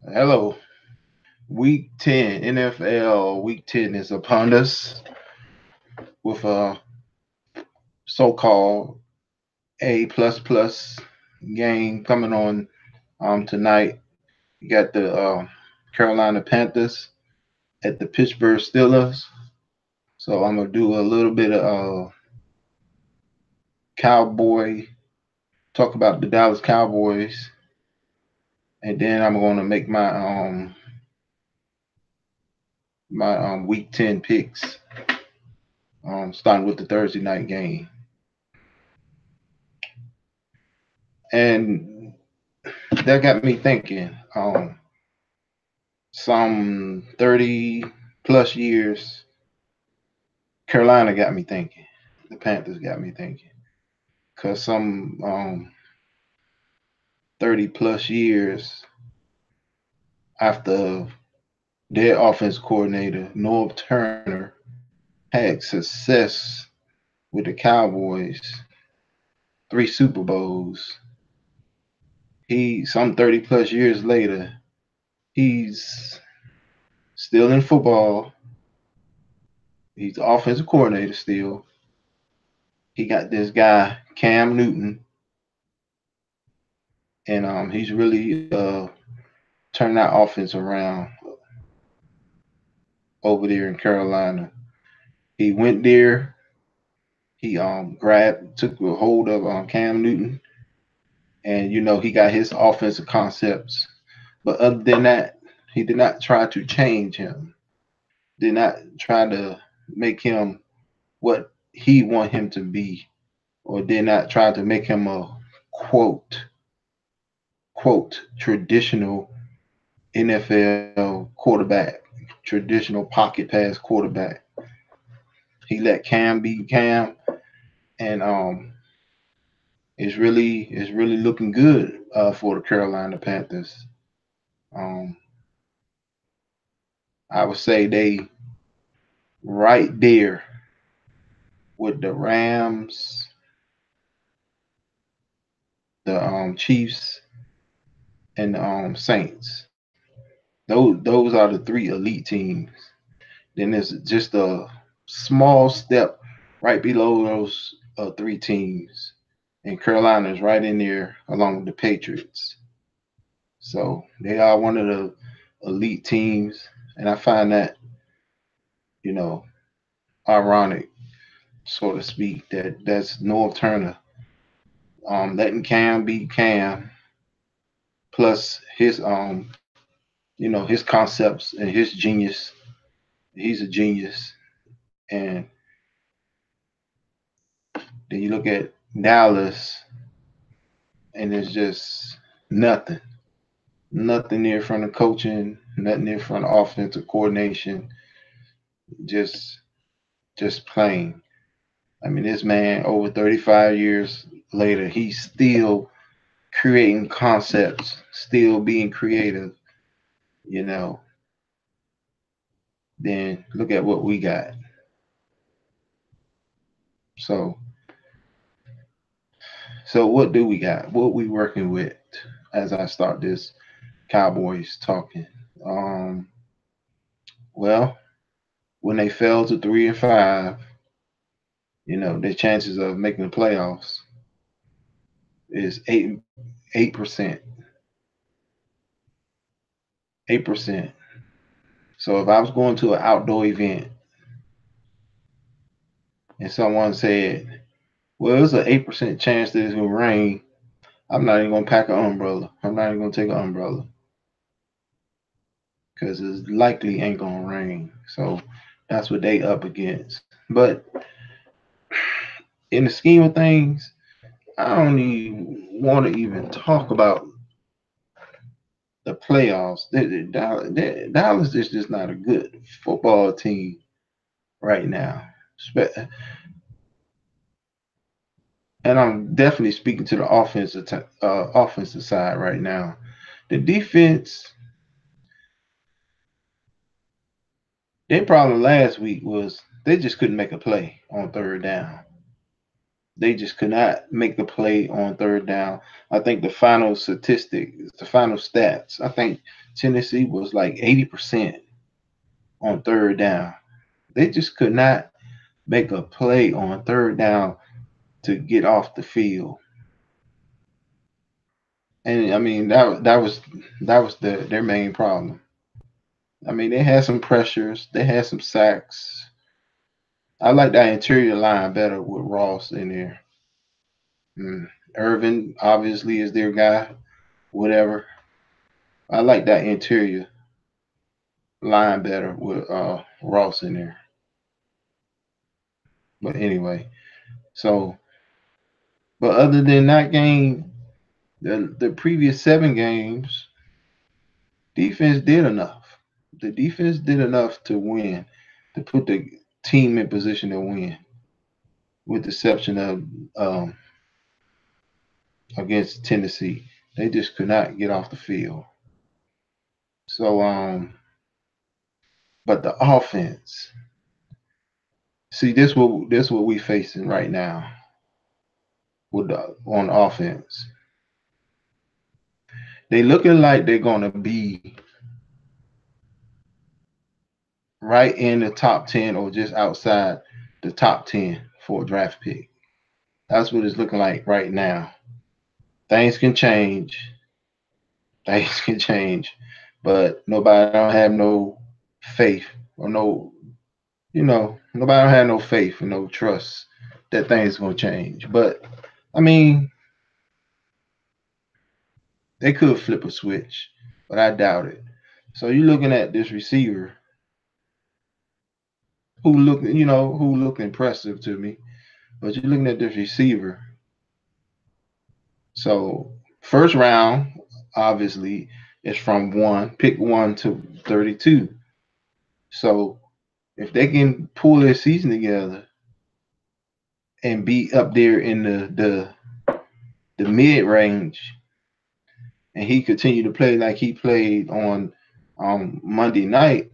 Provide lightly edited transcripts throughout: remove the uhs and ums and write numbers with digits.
Hello. Week 10, NFL Week 10 is upon us with a so-called A plus plus game coming on tonight. You got the Carolina Panthers at the Pittsburgh Steelers. So I'm gonna do a little bit of Cowboy talk about the Dallas Cowboys, and then I'm gonna make my Week 10 picks, starting with the Thursday night game. And that got me thinking. Some 30 plus years, Carolina got me thinking. The Panthers got me thinking. Because some 30 plus years after their offense coordinator, Norv Turner, had success with the Cowboys, 3 Super Bowls. Some 30 plus years later, he's still in football. He's the offensive coordinator still. He got this guy, Cam Newton, and he's really turned that offense around over there in Carolina. He went there. He took a hold of Cam Newton, and he got his offensive concepts. But other than that, he did not try to change him. Did not try to make him what he want him to be, or did not try to make him a quote traditional NFL quarterback, traditional pocket pass quarterback. He let Cam be Cam, and it's really looking good for the Carolina Panthers. Um, I would say they right there with the Rams, the Chiefs, and the Saints. Those are the three elite teams. Then there's just a small step right below those three teams, and Carolina is right in there along with the Patriots. So they are one of the elite teams, and I find that you know ironic, so to speak, that's North Turner letting Cam be Cam, plus his concepts and his genius. He's a genius, and then you look at Dallas, and it's just nothing. Nothing there from the coaching, nothing there from the offensive coordination. Just just plain. I mean, this man over 35 years later, he's still creating concepts, still being creative, you know. Then look at what we got. So so what do we got? What we working with as I start this Cowboys talking? Um well, when they fell to 3-5, their chances of making the playoffs is 8%. 8%. So if I was going to an outdoor event and someone said, well, there's an 8% chance that it's gonna rain, I'm not even gonna pack an umbrella. I'm not even gonna take an umbrella because it likely ain't gonna rain. So that's what they up against. But in the scheme of things, I don't even want to even talk about the playoffs. Dallas is just not a good football team right now. And I'm definitely speaking to the offensive side right now. The defense, their problem last week was they just couldn't make a play on third down. They just could not make the play on third down. I think the final statistic, the final stats, I think Tennessee was like 80% on third down. They just could not make a play on third down to get off the field. And I mean that was their main problem. I mean they had some pressures, they had some sacks. I like that interior line better with Ross in there. Mm. Irvin obviously is their guy, whatever. I like that interior line better with Ross in there. But anyway, so but other than that game, the previous 7 games, defense did enough. The defense did enough to win, to put the team in position to win, with the exception of against Tennessee. They just could not get off the field. So but the offense, see this what we facing right now with on offense. They looking like they're gonna be right in the top 10 or just outside the top 10 for a draft pick. That's what it's looking like right now. Things can change. Things can change, but nobody don't have no faith or no, nobody don't have no faith and no trust that things gonna change. But I mean, they could flip a switch, but I doubt it. So you're looking at this receiver who looked impressive to me, but you're looking at this receiver. So first round, obviously, is from pick 1 to 32. So if they can pull their season together and be up there in the mid range, and he continue to play like he played on Monday night,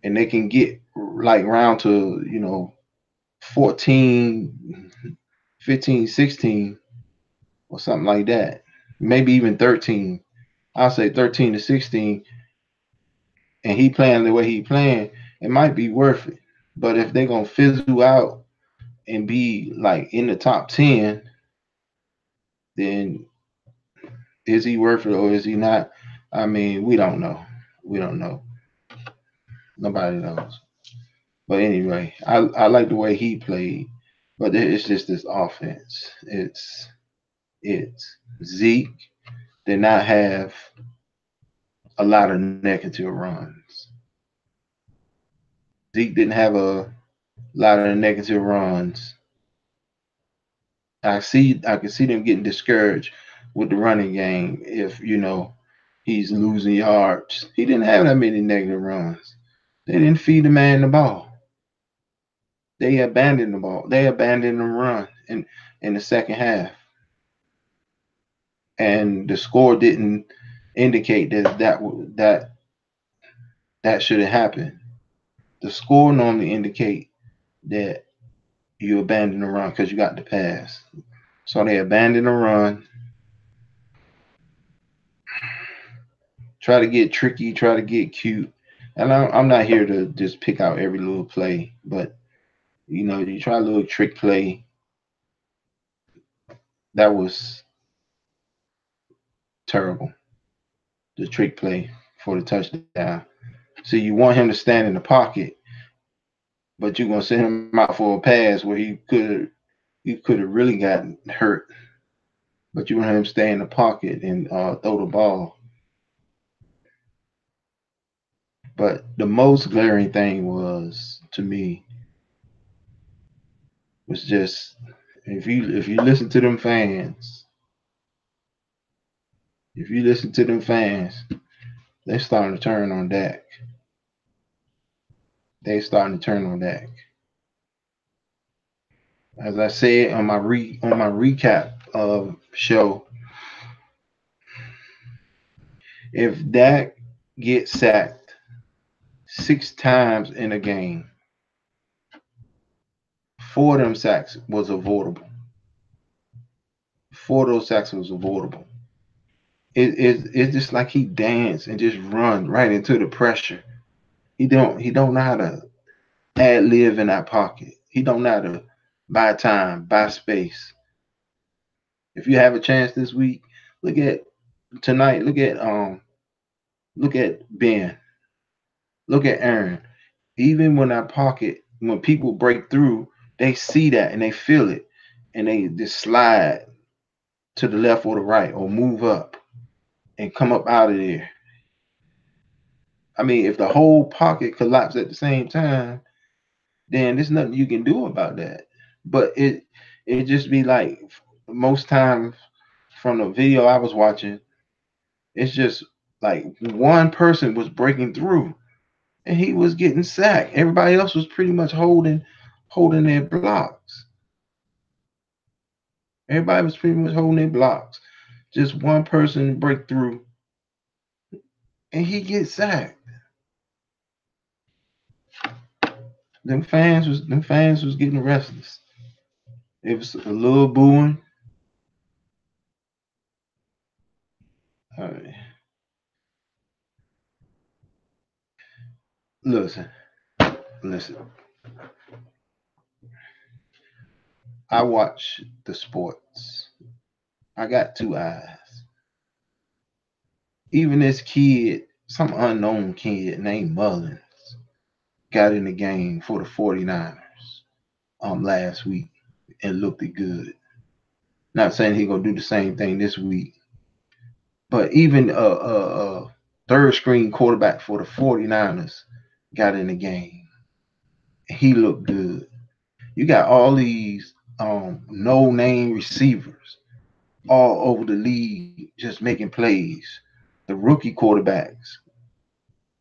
and they can get like round to 14, 15, 16, or something like that, maybe even 13. I'll say 13 to 16, and he playing the way he playing, it might be worth it. But if they're gonna fizzle out and be like in the top 10, then is he worth it or is he not? I mean, we don't know. We don't know. Nobody knows. But anyway, I like the way he played, but it's just this offense. It's Zeke did not have a lot of negative runs. Zeke didn't have a lot of negative runs. I can see them getting discouraged with the running game if he's losing yards. He didn't have that many negative runs. They didn't feed the man the ball. They abandoned the ball. They abandoned the run in the second half, and the score didn't indicate that shouldn't happen. The score normally indicate that you abandon the run because you got the pass. So they abandoned the run, try to get tricky, try to get cute. And I'm not here to just pick out every little play, but you try a little trick play. That was terrible. The trick play for the touchdown. See, you want him to stand in the pocket, but you're gonna send him out for a pass where he could have really gotten hurt. But you want him to stay in the pocket and throw the ball. But the most glaring thing was to me was just if you listen to them fans, if you listen to them fans, they starting to turn on Dak. They starting to turn on Dak. As I said on my recap show, if Dak gets sacked 6 times in a game, Four of them sacks was avoidable. Four of those sacks was avoidable. It's just like he danced and just run right into the pressure. He don't know how to ad lib in that pocket. He don't know how to buy time, buy space. If you have a chance this week, look at tonight. Look at Ben. Look at Aaron. Even when that pocket, when people break through, they see that and they feel it, and they just slide to the left or the right or move up and come up out of there. I mean, if the whole pocket collapses at the same time, then there's nothing you can do about that. But it just be like most times from the video I was watching, it's just like one person was breaking through and he was getting sacked. Everybody else was pretty much holding their blocks. Everybody was pretty much holding their blocks. Just one person break through and he gets sacked. Them fans was getting restless. It was a little booing. Uh, listen, listen. I watch the sports. I got two eyes. Even this kid, some unknown kid named Mullins, got in the game for the 49ers last week and looked it good. Not saying he gonna do the same thing this week, but even third screen quarterback for the 49ers got in the game. He looked good. You got all these no name receivers all over the league just making plays. The rookie quarterbacks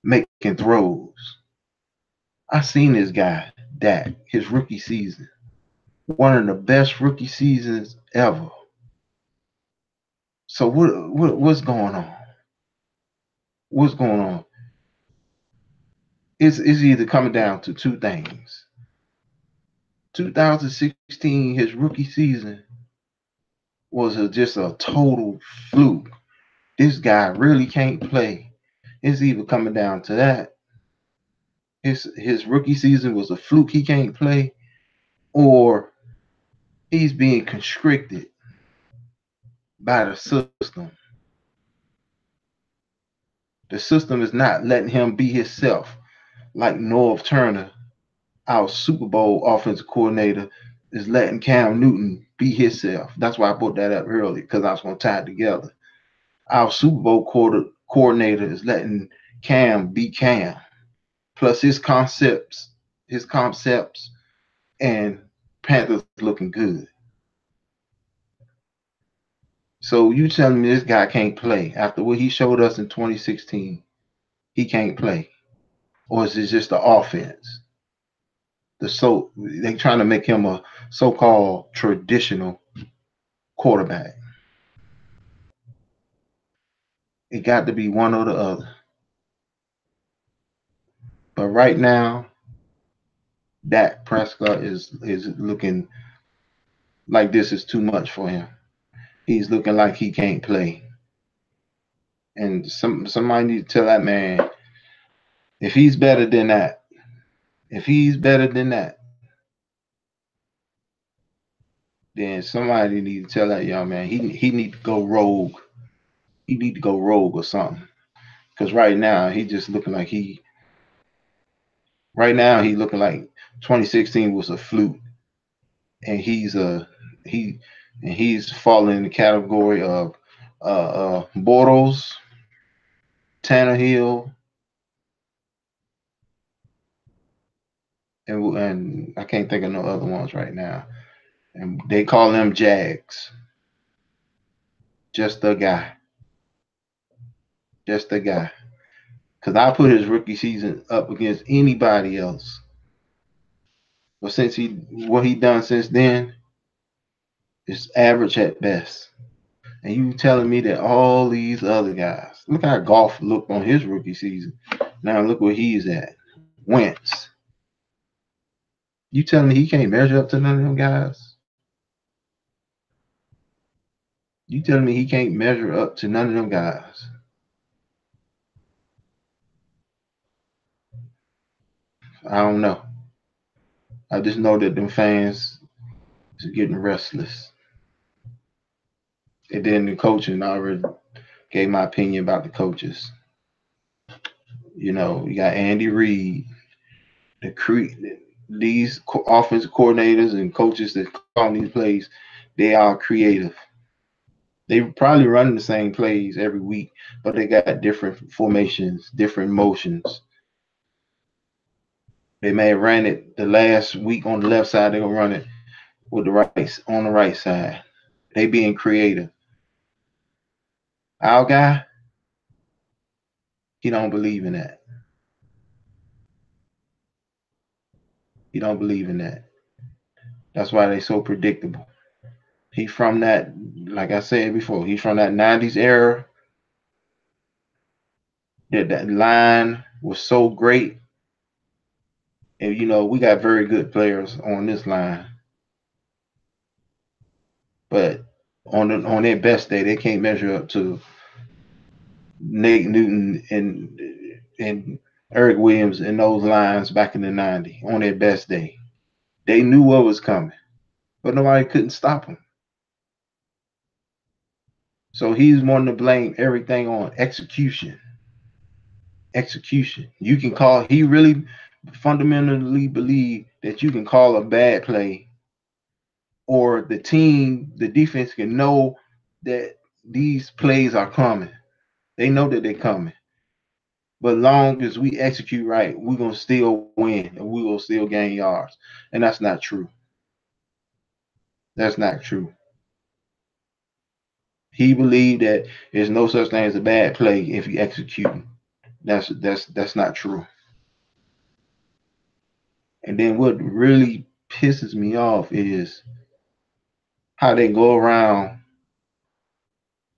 making throws. I seen this guy, Dak, his rookie season. One of the best rookie seasons ever. So what's going on? What's going on? It's either coming down to two things. 2016, his rookie season was just a total fluke. This guy really can't play. It's either coming down to that. His rookie season was a fluke, he can't play, or he's being constricted by the system. The system is not letting him be himself, like Norv Turner, our Super Bowl offensive coordinator, is letting Cam Newton be himself. That's why I brought that up earlier, because I was going to tie it together. Our Super Bowl coordinator is letting Cam be Cam. Plus his concepts, and Panthers looking good. So you telling me this guy can't play after what he showed us in 2016? He can't play, or is it just the offense? They trying to make him a so-called traditional quarterback. It got to be one or the other. But right now, Dak Prescott is looking like this is too much for him. He's looking like he can't play. And somebody need to tell that man, if he's better than that, if he's better than that, then somebody need to tell that young man he need to go rogue. He need to go rogue or something. Because right now he looking like 2016 was a fluke, and he he's falling in the category of Bortles, Tannehill, and I can't think of no other ones right now. And they call them Jags. Just the guy. Just the guy. Because I put his rookie season up against anybody else. But what he done since then is average at best. And you telling me that all these other guys, look how Golf looked on his rookie season. Now look where he's at. Wentz. You telling me he can't measure up to none of them guys? You telling me he can't measure up to none of them guys? I don't know. I just know that them fans is getting restless. And then the coaching, I already gave my opinion about the coaches. You know, you got Andy Reid, the these offensive coordinators and coaches that call these plays, they are creative. They probably running the same plays every week, but they got different formations, different motions. They may have ran it the last week on the left side. They're gonna run it with the right on the right side. They being creative. Our guy, he don't believe in that. He don't believe in that. That's why they so predictable. He from that, like I said before, he's from that '90s era. That line was so great, and you know we got very good players on this line, but on their best day, they can't measure up to Nate Newton and Eric Williams in those lines back in the '90s on their best day. They knew what was coming, but nobody couldn't stop them. So he's wanting to blame everything on execution. Execution. You can call. He really fundamentally believe that you can call a bad play, or the defense can know that these plays are coming. They know that they're coming. But long as we execute right, we're gonna still win and we will still gain yards. And that's not true. That's not true. He believed that there's no such thing as a bad play if you execute. That's not true. And then what really pisses me off is how they go around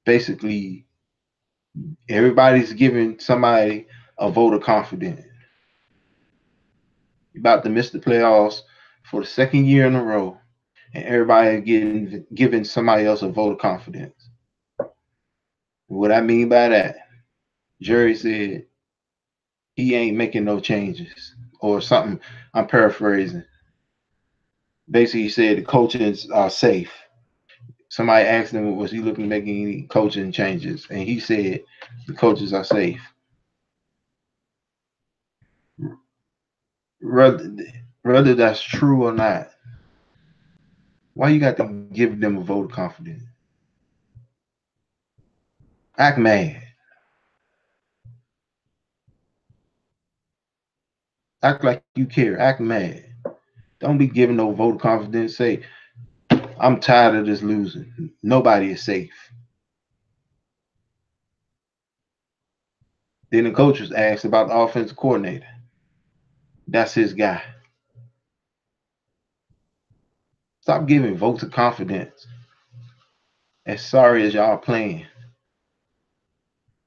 basically everybody's giving somebody a vote of confidence. You're about to miss the playoffs for the second year in a row, and everybody getting giving somebody else a vote of confidence. What I mean by that, Jerry said he ain't making no changes or something. I'm paraphrasing. Basically, he said the coaches are safe. Somebody asked him, was he looking to make any coaching changes? And he said the coaches are safe. Whether, whether that's true or not, why you got to give them a vote of confidence? Act mad. Act like you care. Act mad. Don't be giving no vote of confidence. Say, I'm tired of this losing. Nobody is safe. Then the coach was asked about the offensive coordinator. That's his guy. Stop giving votes of confidence. As sorry as y'all playing,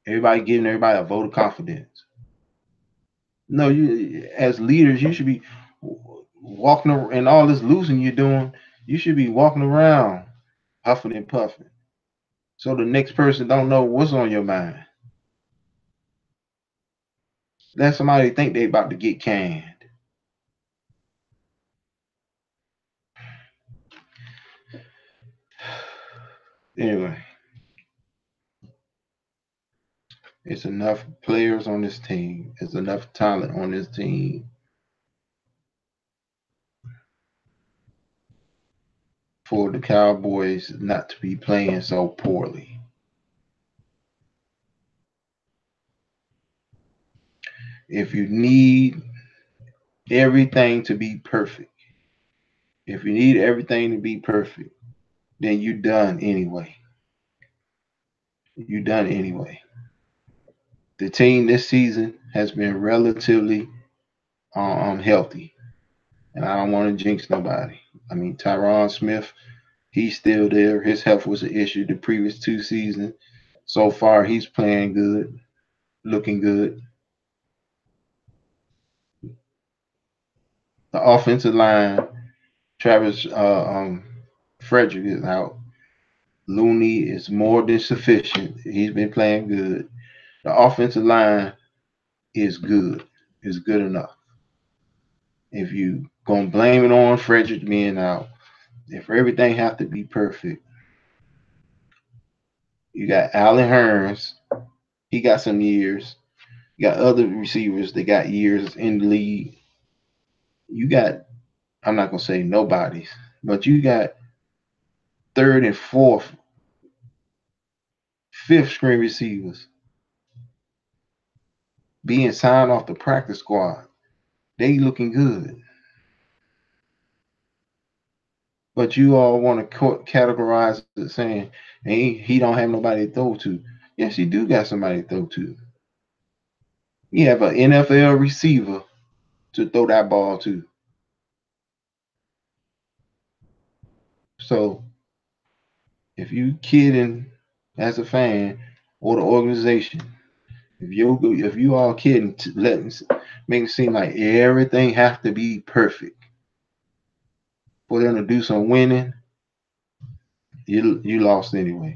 everybody giving everybody a vote of confidence. No, you as leaders, you should be walking and all this losing you're doing. You should be walking around huffing and puffing, so the next person don't know what's on your mind. Let somebody think they about to get canned. Anyway, it's enough players on this team. It's enough talent on this team for the Cowboys not to be playing so poorly. If you need everything to be perfect, if you need everything to be perfect, then you done anyway. You done anyway. The team this season has been relatively healthy, and I don't want to jinx nobody. I mean, Tyron Smith, he's still there. His health was an issue the previous two seasons. So far, he's playing good, looking good. The offensive line, Travis Frederick is out. Looney is more than sufficient. He's been playing good. The offensive line is good. Is good enough. If you gonna blame it on Frederick being out, if everything have to be perfect, you got Allen Hurns. He got some years. You got other receivers that got years in the league. You got, I'm not gonna say nobody's, but you got third and fourth, fifth string receivers being signed off the practice squad. They looking good. But you all want to categorize it saying, hey, he don't have nobody to throw to. Yes, you do got somebody to throw to. You have an NFL receiver to throw that ball to. So if you kidding as a fan or the organization, if you all kidding, make it seem like everything have to be perfect for them to do some winning, you lost anyway.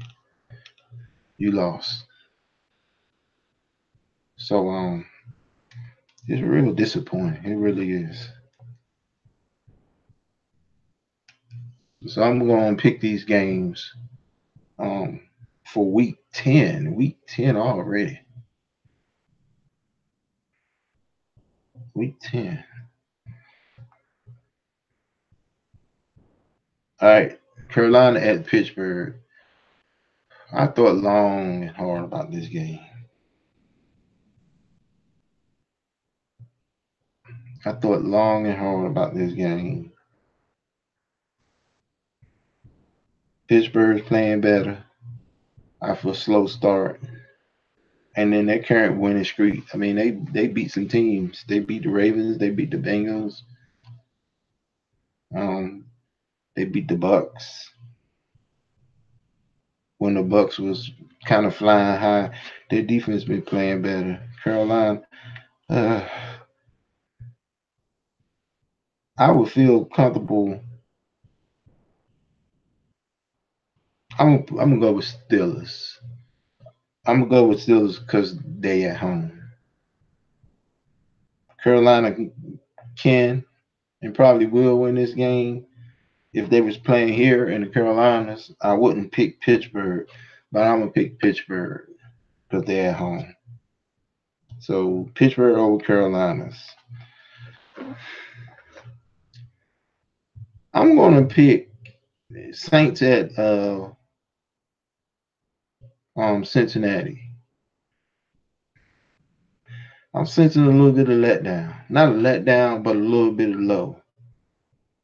You lost. So it's real disappointing. It really is. So I'm going to pick these games um, for week 10. Week 10 already. Week 10. All right. Carolina at Pittsburgh. I thought long and hard about this game. I thought long and hard about this game. Pittsburgh's playing better after a slow start. And then their current winning streak. I mean, they beat some teams. They beat the Ravens. They beat the Bengals. Um, they beat the Bucks when the Bucks was kind of flying high. Their defense been playing better. Carolina, uh, I would feel comfortable. I'm gonna go with Steelers. I'm gonna go with Steelers because they at home. Carolina can and probably will win this game. If they was playing here in the Carolinas, I wouldn't pick Pittsburgh, but I'm gonna pick Pittsburgh because they're at home. So Pittsburgh over Carolinas. I'm gonna pick Saints at Cincinnati. I'm sensing a little bit of letdown. Not a letdown, but a little bit of low.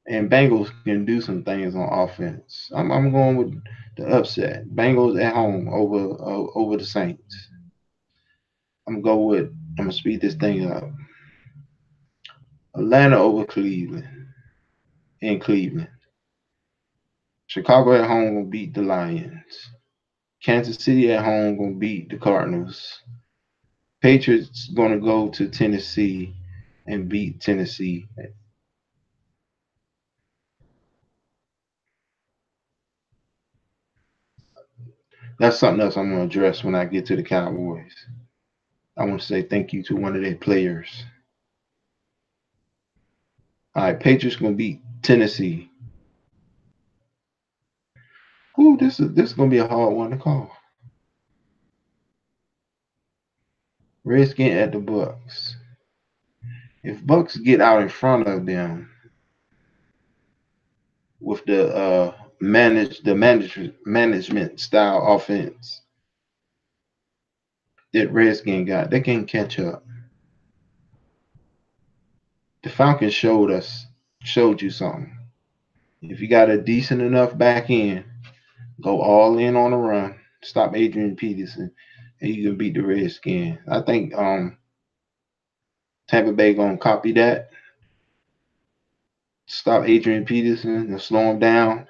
And Bengals can do some things on offense. I'm going with the upset. Bengals at home over the Saints. I'm gonna speed this thing up. Atlanta over Cleveland in Cleveland. Chicago at home gonna beat the Lions. Kansas City at home gonna beat the Cardinals. Patriots gonna go to Tennessee and beat Tennessee. That's something else I'm gonna address when I get to the Cowboys. I want to say thank you to one of their players. All right, Patriots gonna beat Tennessee. Ooh, this is gonna be a hard one to call. Redskin at the Bucks. If Bucks get out in front of them with the management style offense that Redskin got, they can't catch up. The Falcons showed you something. If you got a decent enough back end, go all in on the run, stop Adrian Peterson, and you can beat the Redskins. I think Tampa Bay gonna copy that, stop Adrian Peterson and slow him down,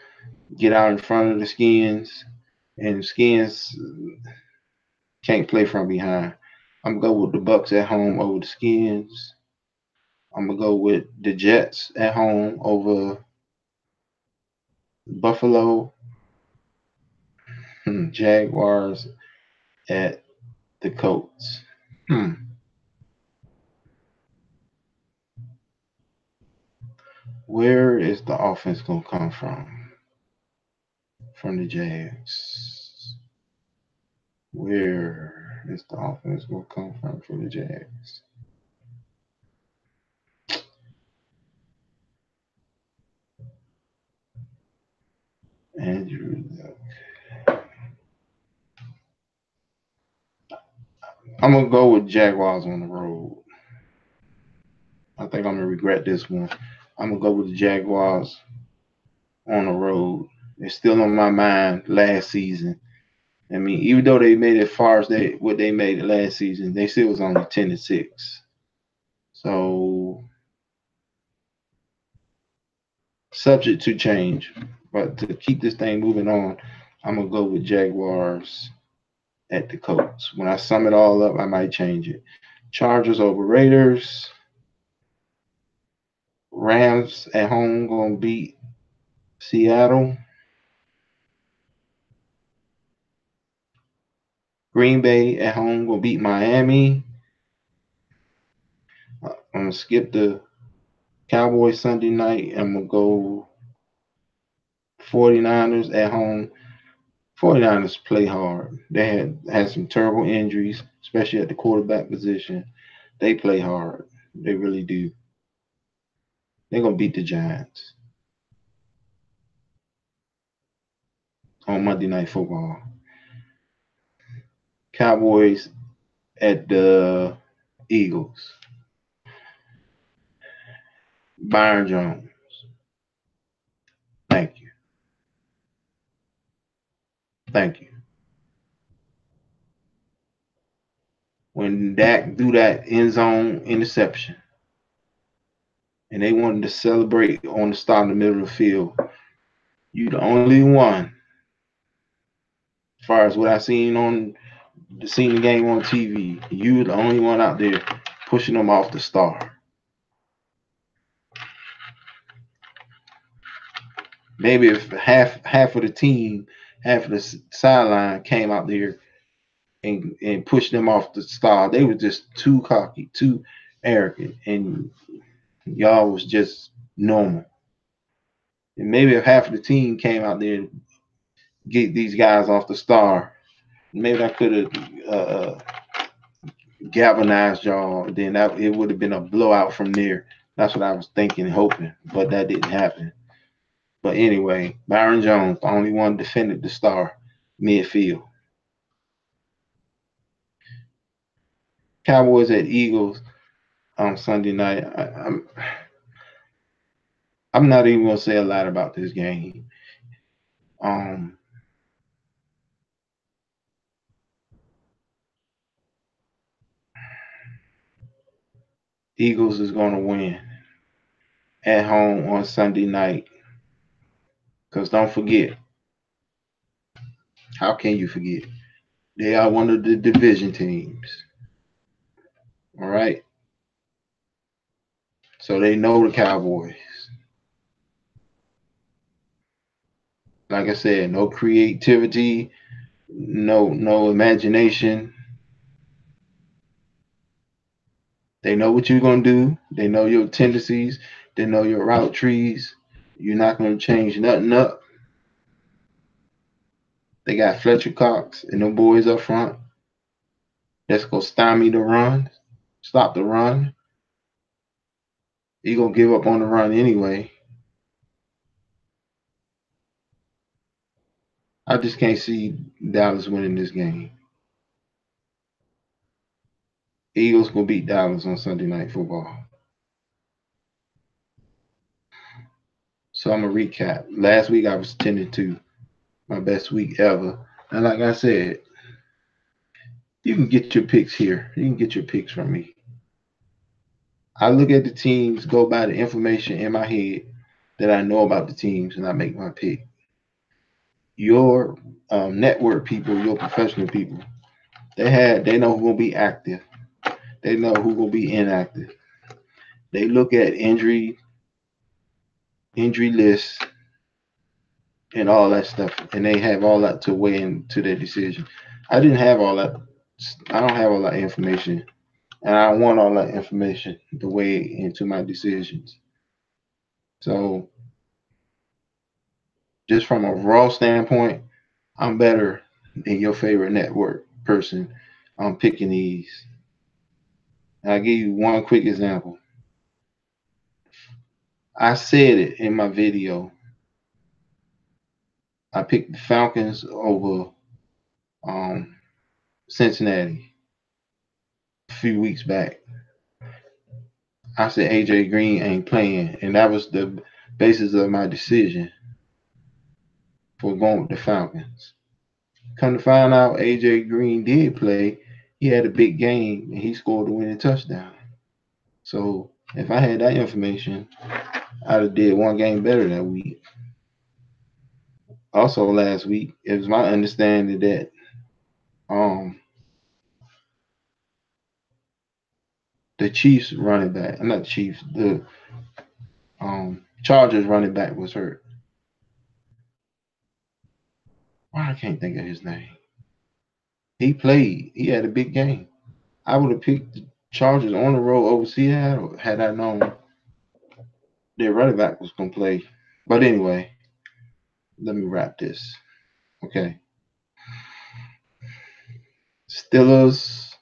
get out in front of the Skins, and the Skins can't play from behind. I'm going with the Bucks at home over the Skins. I'm gonna go with the Jets at home over Buffalo. Jaguars at the Colts. Hmm. Where is the offense gonna come from the Jags? Where is the offense gonna come from for the Jags? Andrew, I'm gonna go with Jaguars on the road. I think I'm gonna regret this one. I'm gonna go with the Jaguars on the road. It's still on my mind last season. I mean, even though they made it far as what they made it last season, they still was only 10-6. So subject to change. But to keep this thing moving on, I'm gonna go with Jaguars at the Colts. When I sum it all up, I might change it. Chargers over Raiders. Rams at home gonna beat Seattle. Green Bay at home gonna beat Miami. I'm gonna skip the Cowboys Sunday night. I'm gonna go 49ers at home. 49ers play hard. They had some terrible injuries, especially at the quarterback position. They play hard. They really do. They're gonna beat the Giants on Monday Night Football. Cowboys at the Eagles. Byron Jones. Thank you. Thank you. When Dak threw that end zone interception and they wanted to celebrate on the start in the middle of the field, you the only one, as far as what I seen the game on TV, you the only one out there pushing them off the star. Maybe if half of the team, half of the sideline came out there and pushed them off the star, they were just too cocky, too arrogant, and y'all was just normal. And maybe if half of the team came out there and get these guys off the star, maybe I could have galvanized y'all. Then it would have been a blowout from there. That's what I was thinking and hoping, but that didn't happen. But anyway, Byron Jones, the only one defended the star midfield. Cowboys at Eagles on Sunday night. I'm not even gonna say a lot about this game. Um, Eagles is gonna win at home on Sunday night. Cause don't forget, how can you forget? They are one of the division teams. All right. So they know the Cowboys. Like I said, no creativity, no imagination. They know what you're gonna do. They know your tendencies. They know your route trees. You're not gonna change nothing up. They got Fletcher Cox and them boys up front. That's gonna stymie the run, stop the run. You're gonna give up on the run anyway. I just can't see Dallas winning this game. Eagles gonna beat Dallas on Sunday Night Football. So I'm gonna recap. Last week I was 10-2, my best week ever. And like I said, you can get your picks here. You can get your picks from me. I look at the teams, go by the information in my head that I know about the teams, and I make my pick. Your network people, your professional people, they know who gonna be active. They know who gonna be inactive. They look at injury lists, and all that stuff, and they have all that to weigh into their decision. I didn't have all that. I don't have all that information, and I want all that information to weigh into my decisions. So, just from a raw standpoint, I'm better than your favorite network person. I'm picking these. I'll give you one quick example. I said it in my video. I picked the Falcons over um, Cincinnati a few weeks back. I said AJ Green ain't playing, and that was the basis of my decision for going with the Falcons. Come to find out, AJ Green did play. He had a big game, and he scored the winning touchdown. So if I had that information, I'd have did one game better that week. Also, last week, it was my understanding that um the Chiefs running back, not the Chiefs, the Chargers running back was hurt. Why I can't think of his name. He played. He had a big game. I would have picked the Chargers on the road over Seattle had I known their running back was gonna play. But anyway, let me wrap this. Okay. Steelers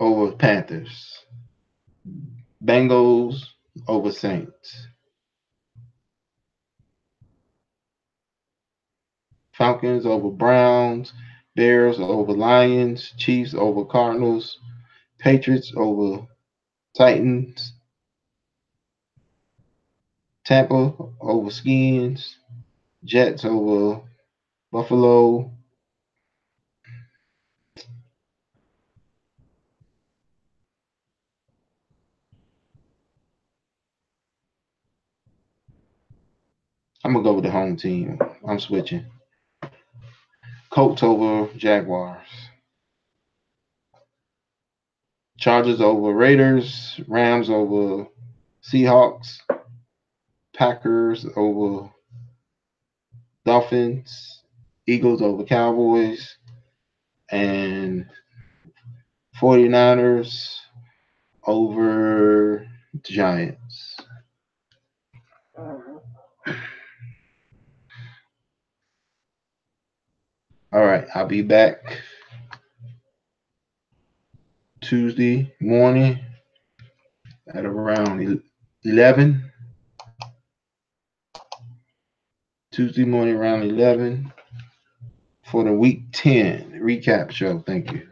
over Panthers. Bengals over Saints. Falcons over Browns. Bears over Lions. Chiefs over Cardinals. Patriots over Titans. Tampa over Skins. Jets over Buffalo. I'm gonna go with the home team. I'm switching. Colts over Jaguars. Chargers over Raiders. Rams over Seahawks. Packers over Dolphins. Eagles over Cowboys. And 49ers over Giants. All right, I'll be back Tuesday morning at around 11. Tuesday morning around 11 for the week 10 recap show. Thank you.